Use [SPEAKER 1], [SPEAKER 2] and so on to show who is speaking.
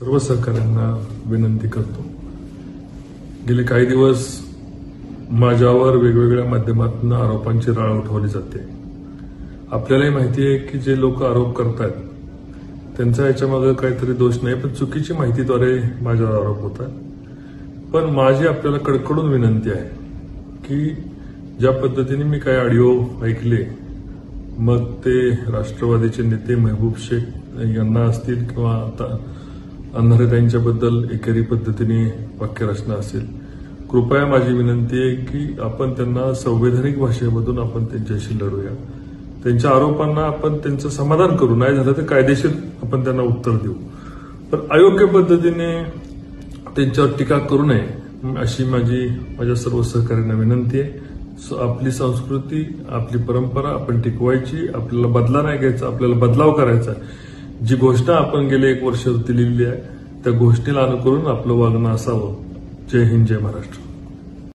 [SPEAKER 1] सर्व सहकाऱ्यांना विनंती करतो. गेले काही दिवस माझ्यावर वेगवेगळ्या माध्यमातून आरोपांची राळ उठवली जाते. आपल्यालाही माहिती आहे की जे लोक आरोप करतात त्यांचा याच्यामागे काहीतरी दोष नाही, पण चुकीची माहितीद्वारे माझ्यावर आरोप होतात. पण माझी आपल्याला कडकडून विनंती आहे की ज्या पद्धतीने मी काही ऑडिओ ऐकले, मग ते राष्ट्रवादीचे नेते महबूब शेख यांना असतील किंवा आता अंधारेताईंच्याबद्दल एकेरी पद्धतीने वाक्यरचना असेल, कृपया माझी विनंती आहे की आपण त्यांना संवैधानिक भाषेमधून आपण त्यांच्याशी लढूया. त्यांच्या आरोपांना आपण त्यांचं समाधान करू, नाही झालं तर कायदेशीर आपण त्यांना उत्तर देऊ, पण अयोग्य पद्धतीने त्यांच्यावर टीका करू नये अशी माझ्या सर्व सहकाऱ्यांना विनंती आहे. आपली संस्कृती, आपली परंपरा आपण टिकवायची, आपल्याला बदला नाही घ्यायचा, आपल्याला बदलाव करायचा. जी घोषणा आपण गेले 1 वर्ष दिलेली आहे त्या घोषणेला अनुकरून आपलं वागणं असावं. जय हिंद, जय महाराष्ट्र.